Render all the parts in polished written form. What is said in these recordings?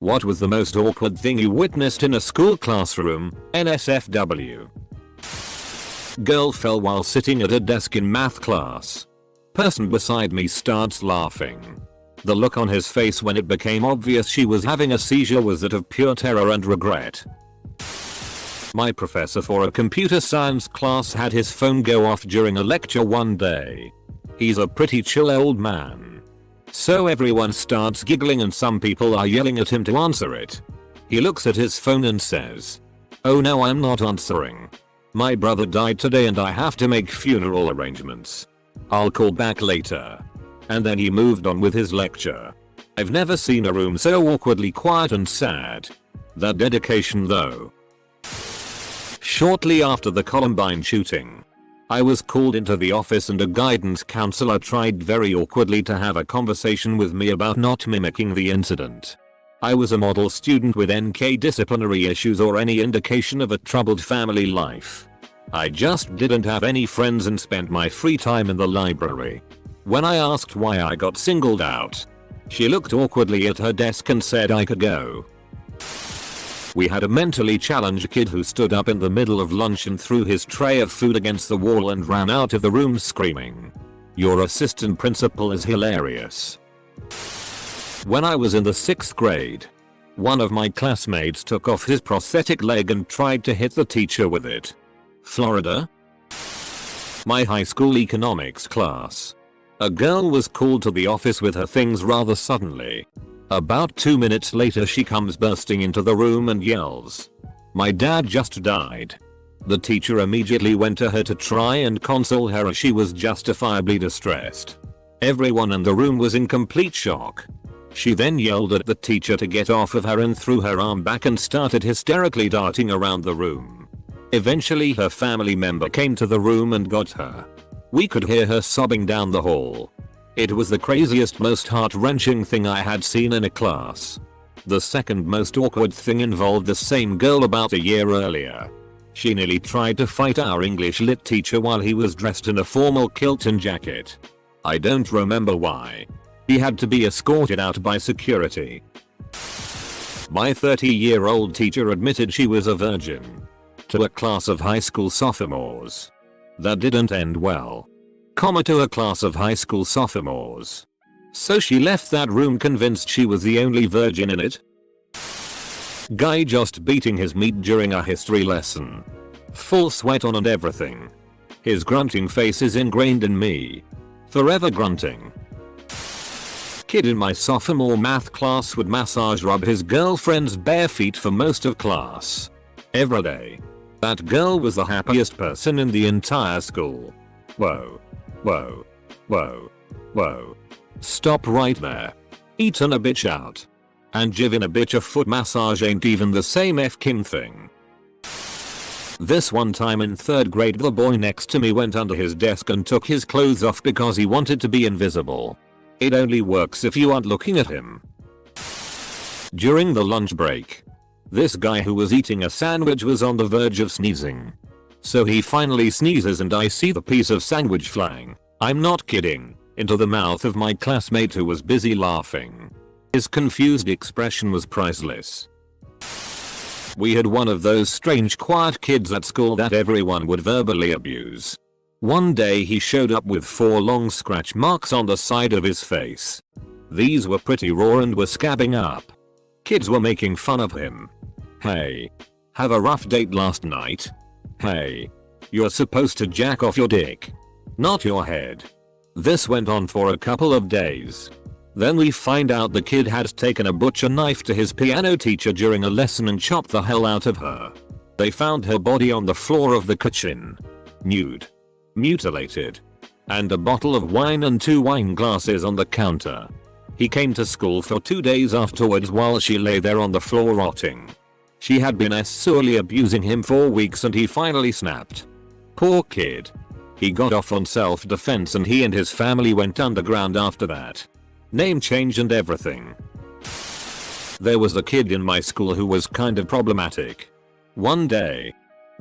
What was the most awkward thing you witnessed in a school classroom? NSFW. Girl fell while sitting at a desk in math class. Person beside me starts laughing. The look on his face when it became obvious she was having a seizure was that of pure terror and regret. My professor for a computer science class had his phone go off during a lecture one day. He's a pretty chill old man. So everyone starts giggling and some people are yelling at him to answer it. He looks at his phone and says, "Oh no, I'm not answering. My brother died today and I have to make funeral arrangements. I'll call back later." And then he moved on with his lecture. I've never seen a room so awkwardly quiet and sad. That dedication though. Shortly after the Columbine shooting, I was called into the office and a guidance counselor tried very awkwardly to have a conversation with me about not mimicking the incident. I was a model student with NK disciplinary issues or any indication of a troubled family life. I just didn't have any friends and spent my free time in the library. When I asked why I got singled out, she looked awkwardly at her desk and said I could go. We had a mentally challenged kid who stood up in the middle of lunch and threw his tray of food against the wall and ran out of the room screaming, "Your assistant principal is hilarious." When I was in the 6th grade, one of my classmates took off his prosthetic leg and tried to hit the teacher with it. Florida? My high school economics class. A girl was called to the office with her things rather suddenly. About 2 minutes later she comes bursting into the room and yells, "My dad just died." The teacher immediately went to her to try and console her as she was justifiably distressed. Everyone in the room was in complete shock. She then yelled at the teacher to get off of her and threw her arm back and started hysterically darting around the room. Eventually her family member came to the room and got her. We could hear her sobbing down the hall. It was the craziest, most heart-wrenching thing I had seen in a class. The second most awkward thing involved the same girl about a year earlier. She nearly tried to fight our English lit teacher while he was dressed in a formal kilt and jacket. I don't remember why. He had to be escorted out by security. My 30-year-old teacher admitted she was a virgin to a class of high school sophomores. That didn't end well. To a class of high school sophomores. So she left that room convinced she was the only virgin in it. Guy just beating his meat during a history lesson. Full sweat on and everything. His grunting face is ingrained in me. Forever grunting. Kid in my sophomore math class would massage rub his girlfriend's bare feet for most of class. Every day. That girl was the happiest person in the entire school. Whoa. Whoa. Whoa. Whoa. Stop right there. Eatin' a bitch out. And giving a bitch a foot massage ain't even the same Kim thing. This one time in 3rd grade the boy next to me went under his desk and took his clothes off because he wanted to be invisible. It only works if you aren't looking at him. During the lunch break, this guy who was eating a sandwich was on the verge of sneezing. So he finally sneezes and I see the piece of sandwich flying, I'm not kidding, into the mouth of my classmate who was busy laughing. His confused expression was priceless. We had one of those strange quiet kids at school that everyone would verbally abuse. One day he showed up with 4 long scratch marks on the side of his face. These were pretty raw and were scabbing up. Kids were making fun of him. "Hey. Have a rough date last night? Hey. You're supposed to jack off your dick, not your head." This went on for a couple of days. Then we find out the kid had taken a butcher knife to his piano teacher during a lesson and chopped the hell out of her. They found her body on the floor of the kitchen. Nude. Mutilated. And a bottle of wine and 2 wine glasses on the counter. He came to school for 2 days afterwards while she lay there on the floor rotting. She had been sorely abusing him for weeks and he finally snapped. Poor kid. He got off on self-defense and he and his family went underground after that. Name change and everything. There was a kid in my school who was kind of problematic. One day,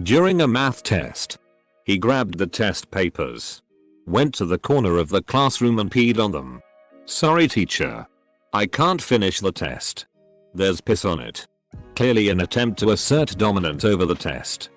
during a math test, he grabbed the test papers, went to the corner of the classroom and peed on them. "Sorry teacher. I can't finish the test." There's piss on it. Clearly an attempt to assert dominance over the test.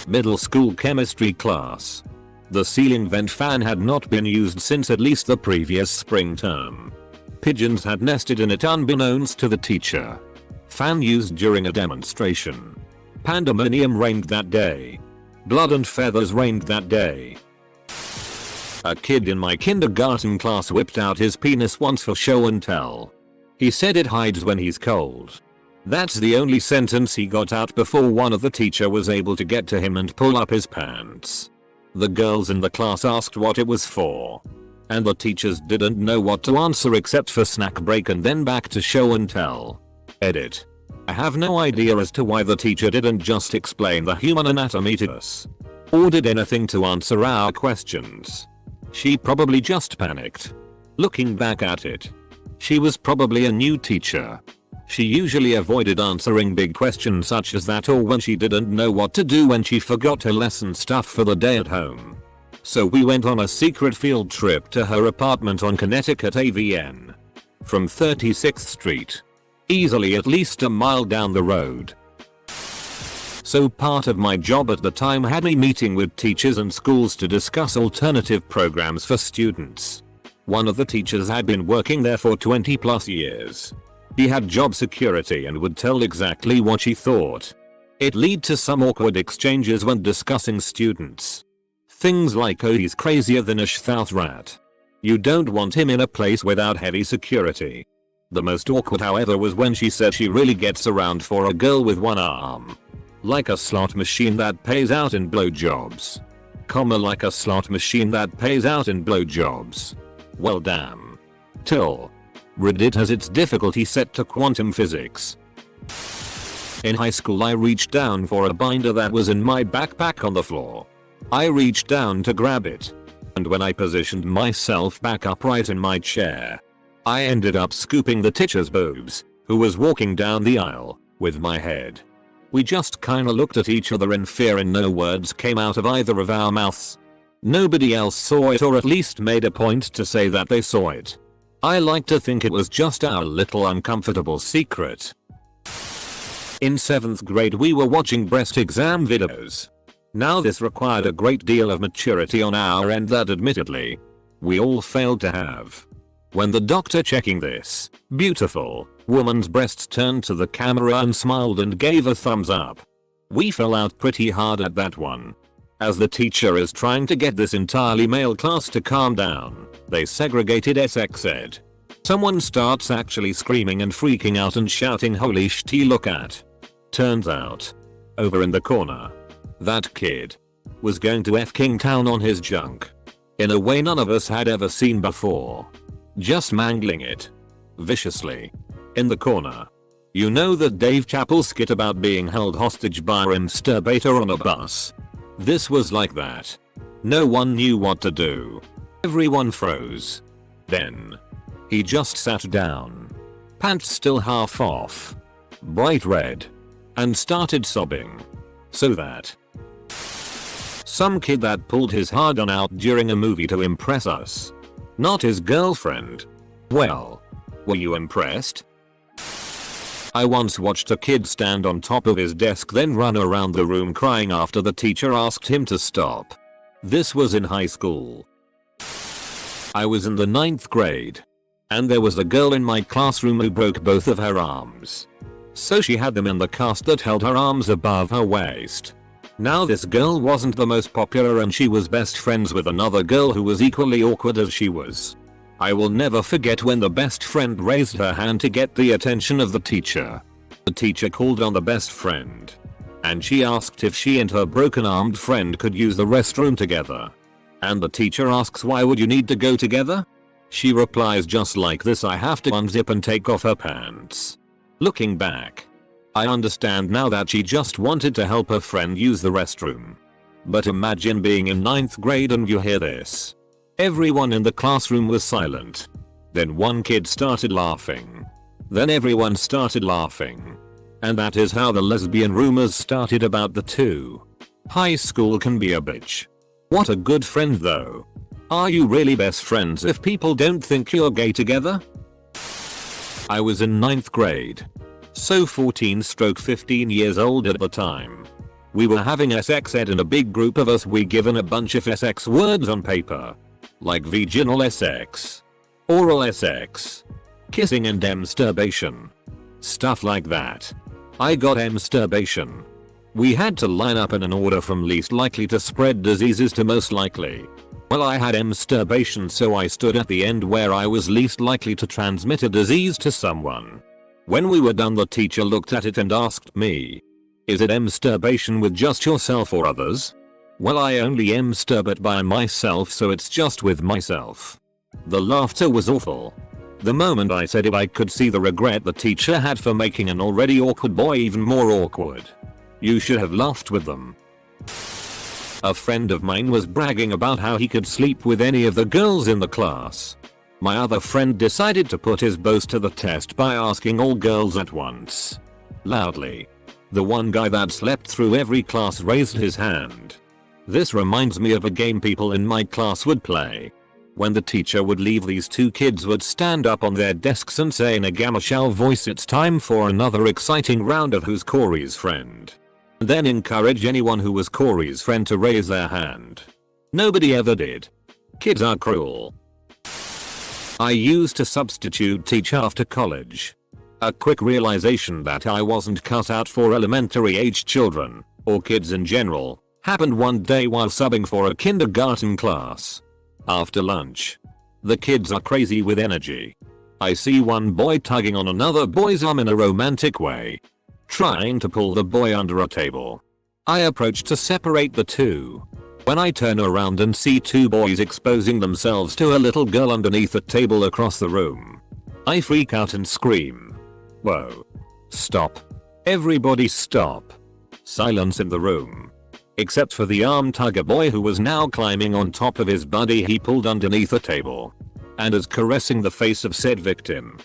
Middle school chemistry class. The ceiling vent fan had not been used since at least the previous spring term. Pigeons had nested in it unbeknownst to the teacher. Fan used during a demonstration. Pandemonium reigned that day. Blood and feathers reigned that day. A kid in my kindergarten class whipped out his penis once for show and tell. He said it hides when he's cold. That's the only sentence he got out before one of the teacher was able to get to him and pull up his pants. The girls in the class asked what it was for. And the teachers didn't know what to answer except for snack break and then back to show and tell. Edit. I have no idea as to why the teacher didn't just explain the human anatomy to us. Or did anything to answer our questions. She probably just panicked. Looking back at it, she was probably a new teacher. She usually avoided answering big questions such as that, or when she didn't know what to do when she forgot her lesson stuff for the day at home. So we went on a secret field trip to her apartment on Connecticut AVN. From 36th Street. Easily at least a mile down the road. So part of my job at the time had me meeting with teachers and schools to discuss alternative programs for students. One of the teachers had been working there for 20 plus years. He had job security and would tell exactly what she thought. It led to some awkward exchanges when discussing students. Things like, oh, he's crazier than a South rat. You don't want him in a place without heavy security. The most awkward, however, was when she said she really gets around for a girl with one arm. Like a slot machine that pays out in blowjobs. Like a slot machine that pays out in blowjobs. Well damn. Till. Reddit has its difficulty set to quantum physics. In high school I reached down for a binder that was in my backpack on the floor. I reached down to grab it. And when I positioned myself back upright in my chair, I ended up scooping the teacher's boobs, who was walking down the aisle, with my head. We just kinda looked at each other in fear and no words came out of either of our mouths. Nobody else saw it, or at least made a point to say that they saw it. I like to think it was just our little uncomfortable secret. In 7th grade we were watching breast exam videos. Now this required a great deal of maturity on our end that admittedly, we all failed to have. When the doctor checking this beautiful woman's breasts turned to the camera and smiled and gave a thumbs up. We fell out pretty hard at that one. As the teacher is trying to get this entirely male class to calm down, they segregated sex ed. Someone starts actually screaming and freaking out and shouting, holy shit, look at. Turns out, over in the corner, that kid was going to F King Town on his junk. In a way none of us had ever seen before. Just mangling it. Viciously. In the corner. You know that Dave Chappelle skit about being held hostage by a masturbator on a bus? This was like that. No one knew what to do. Everyone froze. Then. He just sat down. Pants still half off. Bright red. And started sobbing. So that. Some kid that pulled his hard-on out during a movie to impress us. Not his girlfriend. Well. Were you impressed? I once watched a kid stand on top of his desk then run around the room crying after the teacher asked him to stop. This was in high school. I was in the 9th grade. And there was a girl in my classroom who broke both of her arms. So she had them in the cast that held her arms above her waist. Now this girl wasn't the most popular and she was best friends with another girl who was equally awkward as she was. I will never forget when the best friend raised her hand to get the attention of the teacher. The teacher called on the best friend. And she asked if she and her broken-armed friend could use the restroom together. And the teacher asks, why would you need to go together? She replies just like this, I have to unzip and take off her pants. Looking back, I understand now that she just wanted to help her friend use the restroom. But imagine being in 9th grade and you hear this. Everyone in the classroom was silent. Then one kid started laughing. Then everyone started laughing. And that is how the lesbian rumors started about the two. High school can be a bitch. What a good friend though. Are you really best friends if people don't think you're gay together? I was in 9th grade. So 14-15 years old at the time. We were having SX ed and a big group of us we given a bunch of SX words on paper. Like vaginal SX. Oral SX. Kissing and emsturbation. Stuff like that. I got emsturbation. We had to line up in an order from least likely to spread diseases to most likely. Well, I had emsturbation, so I stood at the end where I was least likely to transmit a disease to someone. When we were done, the teacher looked at it and asked me, "Is it emsturbation with just yourself or others?" Well, I only emsturbate by myself, so it's just with myself. The laughter was awful. The moment I said it, I could see the regret the teacher had for making an already awkward boy even more awkward. You should have laughed with them. A friend of mine was bragging about how he could sleep with any of the girls in the class. My other friend decided to put his boast to the test by asking all girls at once. Loudly. The one guy that slept through every class raised his hand. This reminds me of a game people in my class would play. When the teacher would leave, these two kids would stand up on their desks and say in a gamma-shell voice, "It's time for another exciting round of Who's Corey's Friend." Then encourage anyone who was Corey's friend to raise their hand. Nobody ever did. Kids are cruel. I used to substitute teach after college. A quick realization that I wasn't cut out for elementary age children, or kids in general, happened one day while subbing for a kindergarten class. After lunch. The kids are crazy with energy. I see one boy tugging on another boy's arm in a romantic way, trying to pull the boy under a table. I approach to separate the two. When I turn around and see two boys exposing themselves to a little girl underneath a table across the room, I freak out and scream. Whoa. Stop. Everybody stop. Silence in the room. Except for the arm tugger boy, who was now climbing on top of his buddy he pulled underneath a table, and is caressing the face of said victim.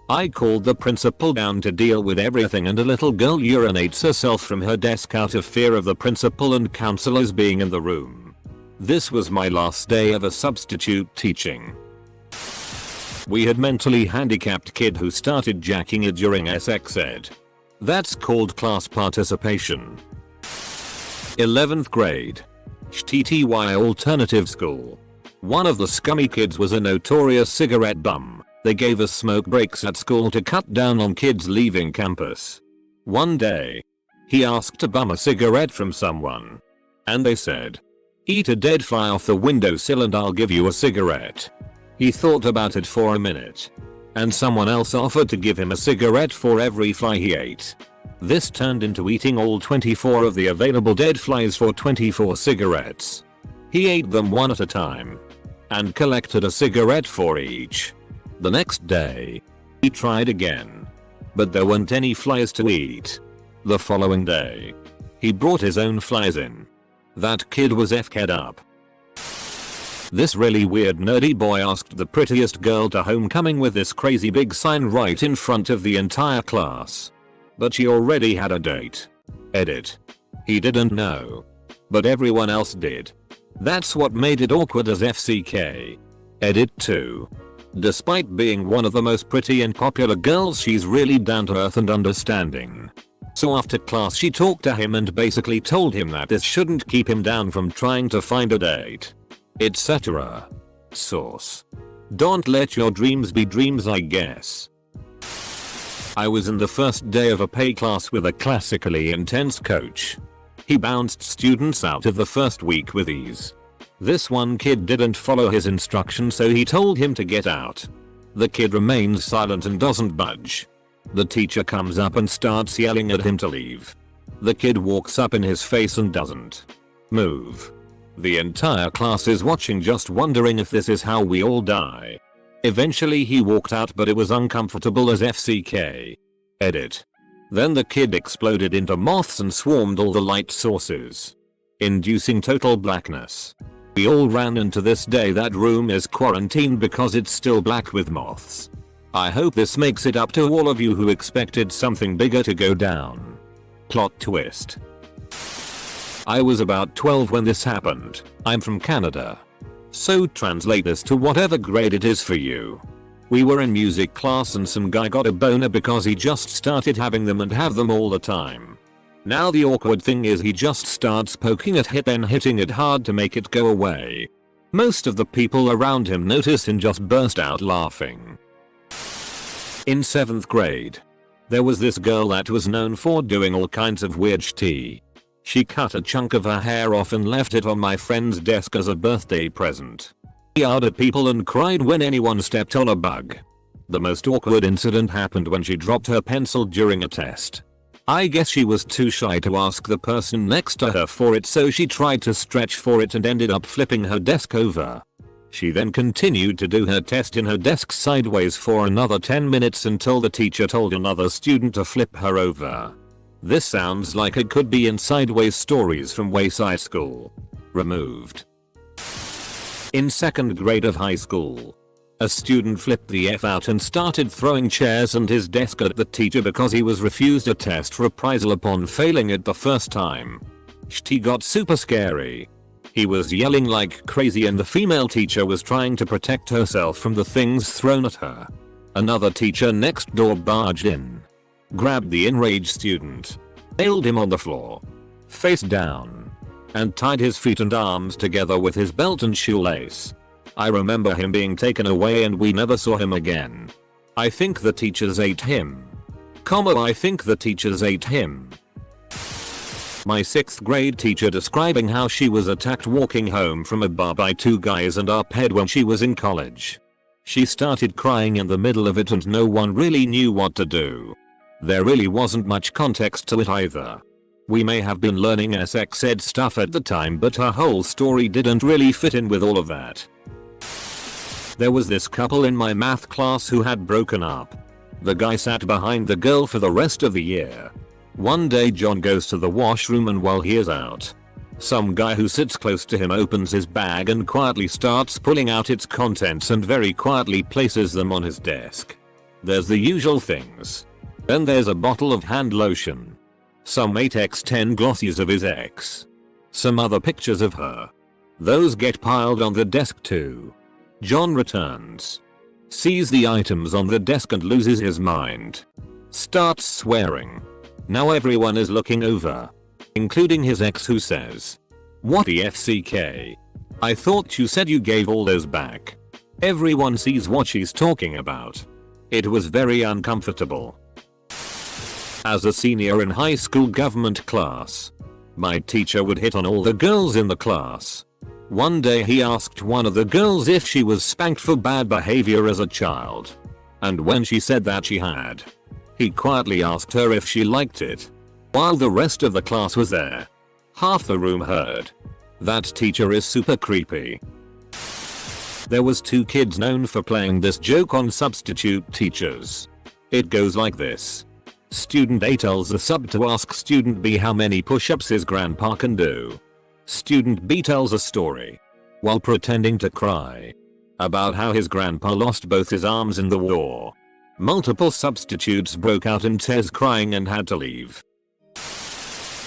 I called the principal down to deal with everything, and a little girl urinates herself from her desk out of fear of the principal and counselors being in the room. This was my last day of a substitute teaching. We had mentally handicapped kid who started jacking it during SX ed. That's called class participation. 11th grade. TTY alternative school. One of the scummy kids was a notorious cigarette bum. They gave us smoke breaks at school to cut down on kids leaving campus. One day, he asked to bum a cigarette from someone. And they said, "Eat a dead fly off the windowsill and I'll give you a cigarette." He thought about it for a minute. And someone else offered to give him a cigarette for every fly he ate. This turned into eating all 24 of the available dead flies for 24 cigarettes. He ate them one at a time. And collected a cigarette for each. The next day, he tried again. But there weren't any flies to eat. The following day, he brought his own flies in. That kid was f-ked up. This really weird nerdy boy asked the prettiest girl to homecoming with this crazy big sign right in front of the entire class. But she already had a date. Edit. He didn't know. But everyone else did. That's what made it awkward as FCK. Edit 2. Despite being one of the most pretty and popular girls, she's really down to earth and understanding. So after class she talked to him and basically told him that this shouldn't keep him down from trying to find a date. Etc. Source. Don't let your dreams be dreams, I guess. I was in the first day of a PE class with a classically intense coach. He bounced students out of the first week with ease. This one kid didn't follow his instructions, so he told him to get out. The kid remains silent and doesn't budge. The teacher comes up and starts yelling at him to leave. The kid walks up in his face and doesn't move. The entire class is watching, just wondering if this is how we all die. Eventually he walked out, but it was uncomfortable as FCK. Edit. Then the kid exploded into moths and swarmed all the light sources, inducing total blackness. We all ran, and to this day that room is quarantined because it's still black with moths. I hope this makes it up to all of you who expected something bigger to go down. Plot twist. I was about 12 when this happened. I'm from Canada. So translate this to whatever grade it is for you. We were in music class and some guy got a boner because he just started having them and have them all the time. Now the awkward thing is he just starts poking at it then hitting it hard to make it go away. Most of the people around him notice and just burst out laughing. In 7th grade, there was this girl that was known for doing all kinds of weird shit. She cut a chunk of her hair off and left it on my friend's desk as a birthday present. She yelled at people and cried when anyone stepped on a bug. The most awkward incident happened when she dropped her pencil during a test. I guess she was too shy to ask the person next to her for it, so she tried to stretch for it and ended up flipping her desk over. She then continued to do her test in her desk sideways for another 10 minutes until the teacher told another student to flip her over. This sounds like it could be in Sideways Stories from Wayside School. Removed. In 2nd grade of high school, a student flipped the F out and started throwing chairs and his desk at the teacher because he was refused a test reprisal upon failing it the first time. She got super scary. He was yelling like crazy and the female teacher was trying to protect herself from the things thrown at her. Another teacher next door barged in, grabbed the enraged student, nailed him on the floor, face down, and tied his feet and arms together with his belt and shoelace. I remember him being taken away and we never saw him again. I think the teachers ate him. I think the teachers ate him. My 6th grade teacher describing how she was attacked walking home from a bar by 2 guys and up-head when she was in college. She started crying in the middle of it and no one really knew what to do. There really wasn't much context to it either. We may have been learning sex ed stuff at the time, but her whole story didn't really fit in with all of that. There was this couple in my math class who had broken up. The guy sat behind the girl for the rest of the year. One day John goes to the washroom and while he is out, some guy who sits close to him opens his bag and quietly starts pulling out its contents and very quietly places them on his desk. There's the usual things. Then there's a bottle of hand lotion, some 8x10 glossies of his ex, some other pictures of her. Those get piled on the desk too. John returns, sees the items on the desk and loses his mind. Starts swearing. Now everyone is looking over, including his ex, who says, "What the FCK? I thought you said you gave all those back." Everyone sees what she's talking about. It was very uncomfortable. As a senior in high school government class, my teacher would hit on all the girls in the class. One day he asked one of the girls if she was spanked for bad behavior as a child. And when she said that she had, he quietly asked her if she liked it, while the rest of the class was there. Half the room heard. That teacher is super creepy. There was 2 kids known for playing this joke on substitute teachers. It goes like this. Student A tells the sub to ask student B how many push-ups his grandpa can do. Student B tells a story, while pretending to cry, about how his grandpa lost both his arms in the war. Multiple substitutes broke out in tears crying and had to leave.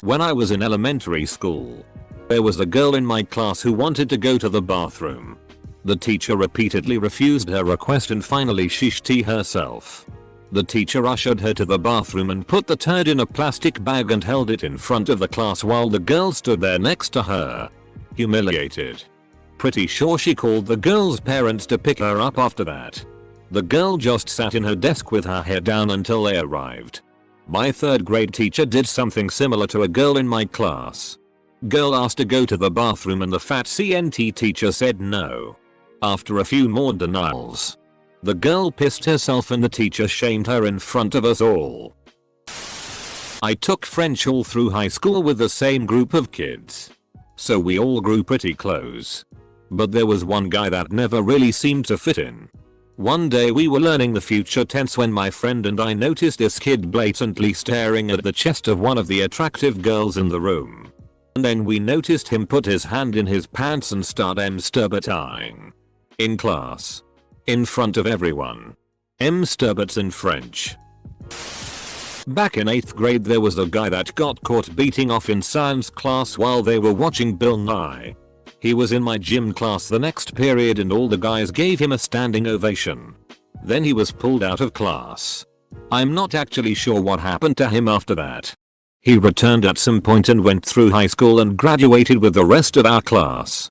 When I was in elementary school, there was a girl in my class who wanted to go to the bathroom. The teacher repeatedly refused her request and finally she shit herself. The teacher ushered her to the bathroom and put the turd in a plastic bag and held it in front of the class while the girl stood there next to her, humiliated. Pretty sure she called the girl's parents to pick her up after that. The girl just sat in her desk with her head down until they arrived. My 3rd grade teacher did something similar to a girl in my class. Girl asked to go to the bathroom and the fat CNT teacher said no. After a few more denials, the girl pissed herself and the teacher shamed her in front of us all. I took French all through high school with the same group of kids, so we all grew pretty close. But there was one guy that never really seemed to fit in. One day we were learning the future tense when my friend and I noticed this kid blatantly staring at the chest of one of the attractive girls in the room. And then we noticed him put his hand in his pants and start masturbating. In class. In front of everyone. Masturbats in French. Back in 8th grade there was a guy that got caught beating off in science class while they were watching Bill Nye. He was in my gym class the next period and all the guys gave him a standing ovation. Then he was pulled out of class. I'm not actually sure what happened to him after that. He returned at some point and went through high school and graduated with the rest of our class.